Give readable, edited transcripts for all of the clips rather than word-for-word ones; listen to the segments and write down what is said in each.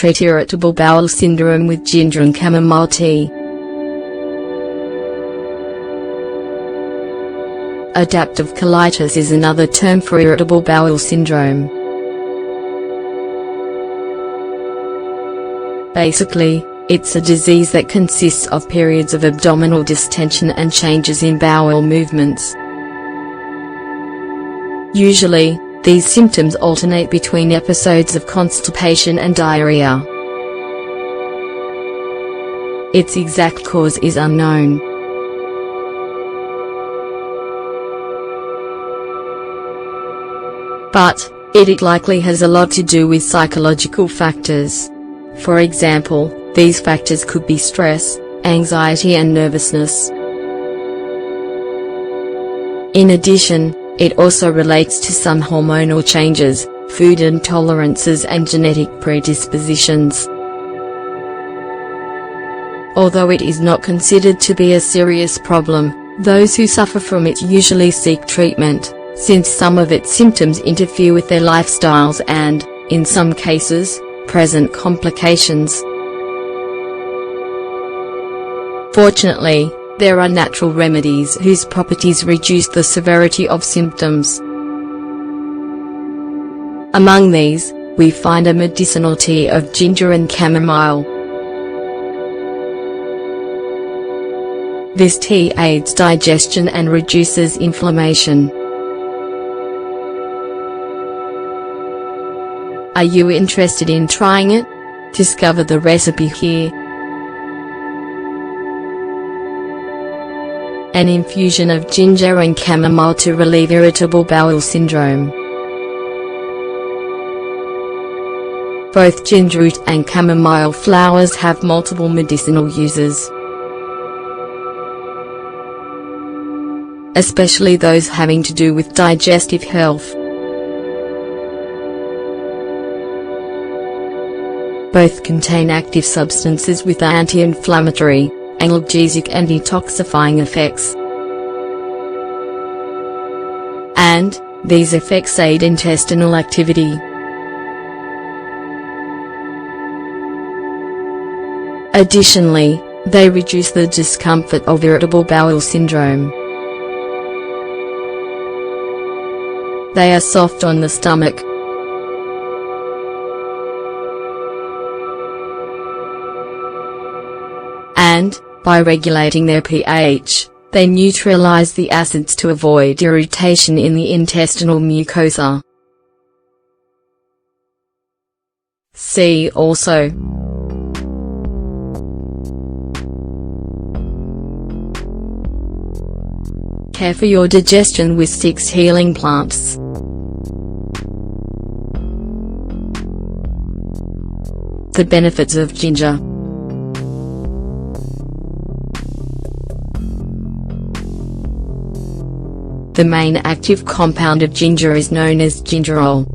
treat irritable bowel syndrome with ginger and chamomile tea. Adaptive colitis is another term for irritable bowel syndrome. Basically, it's a disease that consists of periods of abdominal distension and changes in bowel movements. Usually, these symptoms alternate between episodes of constipation and diarrhea. Its exact cause is unknown. But, it likely has a lot to do with psychological factors. For example, these factors could be stress, anxiety and nervousness. In addition, it also relates to some hormonal changes, food intolerances and genetic predispositions. Although it is not considered to be a serious problem, those who suffer from it usually seek treatment, since some of its symptoms interfere with their lifestyles and, in some cases, present complications. Fortunately, there are natural remedies whose properties reduce the severity of symptoms. Among these, we find a medicinal tea of ginger and chamomile. This tea aids digestion and reduces inflammation. Are you interested in trying it? Discover the recipe here. An infusion of ginger and chamomile to relieve irritable bowel syndrome. Both ginger root and chamomile flowers have multiple medicinal uses, especially those having to do with digestive health. Both contain active substances with anti-inflammatory, analgesic and detoxifying effects. And, these effects aid intestinal activity. Additionally, they reduce the discomfort of irritable bowel syndrome. They are soft on the stomach. And, by regulating their pH, they neutralize the acids to avoid irritation in the intestinal mucosa. See also: care for your digestion with 6 healing plants. The benefits of ginger. The main active compound of ginger is known as gingerol.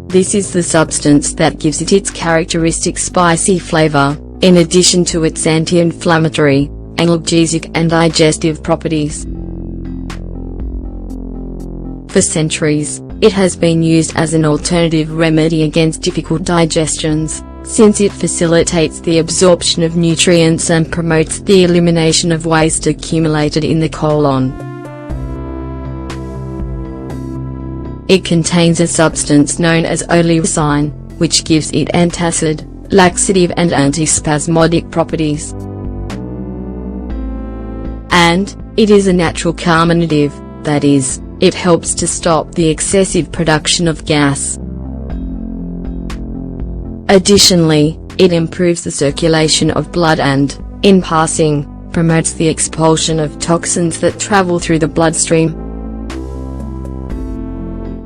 This is the substance that gives it its characteristic spicy flavor, in addition to its anti-inflammatory, analgesic and digestive properties. For centuries, it has been used as an alternative remedy against difficult digestions, since it facilitates the absorption of nutrients and promotes the elimination of waste accumulated in the colon. It contains a substance known as oleocin, which gives it antacid, laxative and antispasmodic properties. And, it is a natural carminative, that is, it helps to stop the excessive production of gas. Additionally, it improves the circulation of blood and, in passing, promotes the expulsion of toxins that travel through the bloodstream.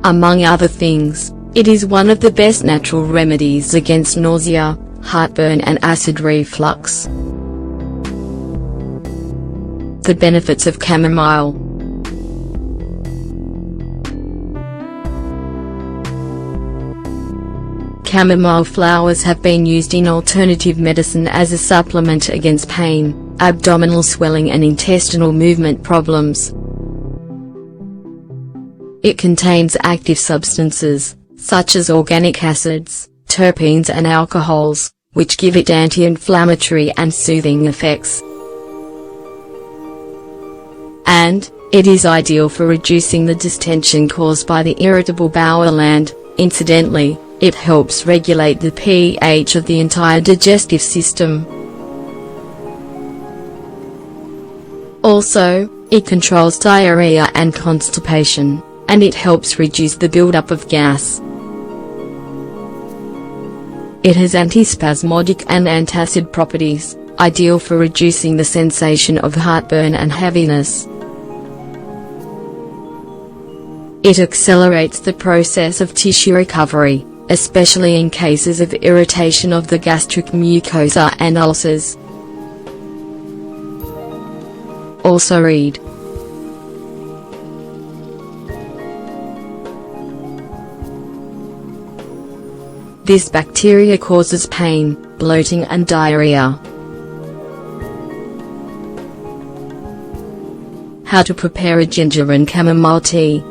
Among other things, it is one of the best natural remedies against nausea, heartburn and acid reflux. The benefits of chamomile. Chamomile flowers have been used in alternative medicine as a supplement against pain, abdominal swelling and intestinal movement problems. It contains active substances, such as organic acids, terpenes and alcohols, which give it anti-inflammatory and soothing effects. And it is ideal for reducing the distension caused by the irritable bowel and, incidentally, it helps regulate the pH of the entire digestive system. Also, it controls diarrhea and constipation, and it helps reduce the buildup of gas. It has antispasmodic and antacid properties, ideal for reducing the sensation of heartburn and heaviness. It accelerates the process of tissue recovery, especially in cases of irritation of the gastric mucosa and ulcers. Also read: this bacteria causes pain, bloating and diarrhea. How to prepare a ginger and chamomile tea.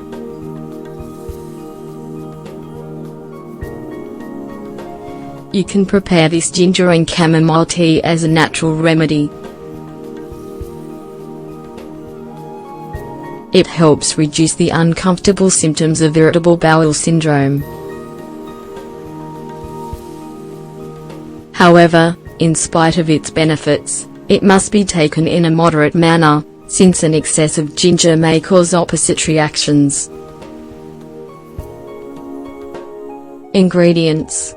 You can prepare this ginger and chamomile tea as a natural remedy. It helps reduce the uncomfortable symptoms of irritable bowel syndrome. However, in spite of its benefits, it must be taken in a moderate manner, since an excess of ginger may cause opposite reactions. Ingredients: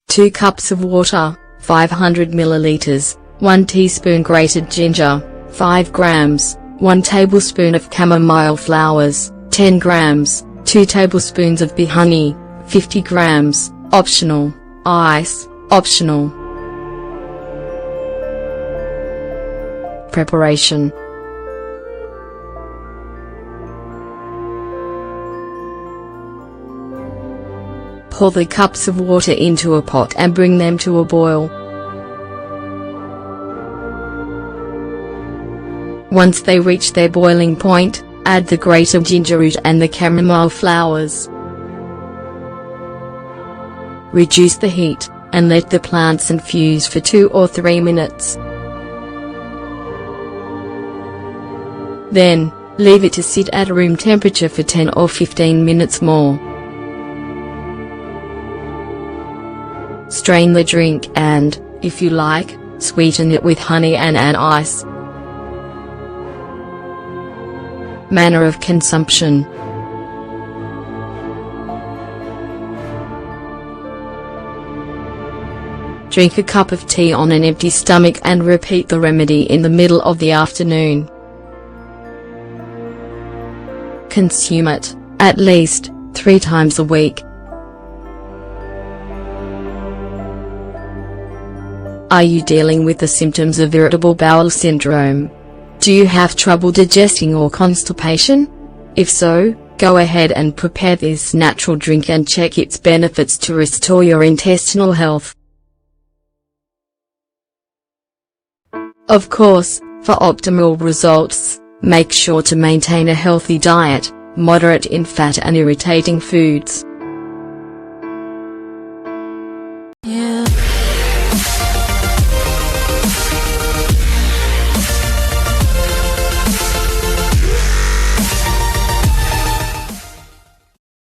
2 cups of water, 500 milliliters, 1 teaspoon grated ginger, 5 grams, 1 tablespoon of chamomile flowers, 10 grams, 2 tablespoons of bee honey, 50 grams, optional, ice, optional. Preparation: pour the cups of water into a pot and bring them to a boil. Once they reach their boiling point, add the grated ginger root and the chamomile flowers. Reduce the heat, and let the plants infuse for 2 or 3 minutes. Then, leave it to sit at room temperature for 10 or 15 minutes more. Strain the drink and, if you like, sweeten it with honey and an ice. Manner of consumption: drink a cup of tea on an empty stomach and repeat the remedy in the middle of the afternoon. Consume it, at least, 3 times a week. Are you dealing with the symptoms of irritable bowel syndrome? Do you have trouble digesting or constipation? If so, go ahead and prepare this natural drink and check its benefits to restore your intestinal health. Of course, for optimal results, make sure to maintain a healthy diet, moderate in fat and irritating foods. Yeah.